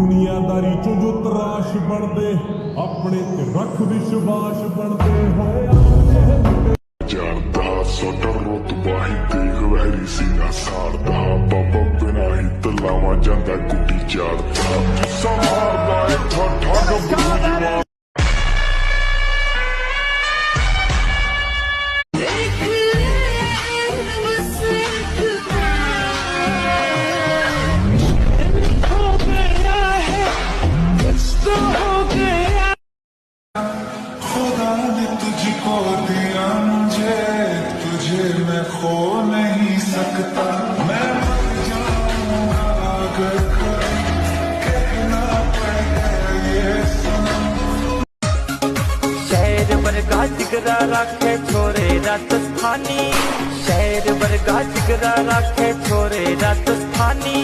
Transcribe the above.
दुनियादारी चो जो तराश बनते अपने ते रख विश्वास बनते है जानता सोटर रुतबा ही देख वहरी सीना साड़दा बाबा बिना ही तलावा जांदा गुड्डी चाड़दा जुस्सा मारदा है ठा गबरू खुदा ने तुझको दिया मुझे, तुझे मैं खो नहीं सकता। मैं मर जाऊंगा अगर कहना पड़े ये सनम। शहर वर्गा जिगरा रखे छोरे राजस्थानी, शहर वर्गा जिगरा रखे छोरे राजस्थानी।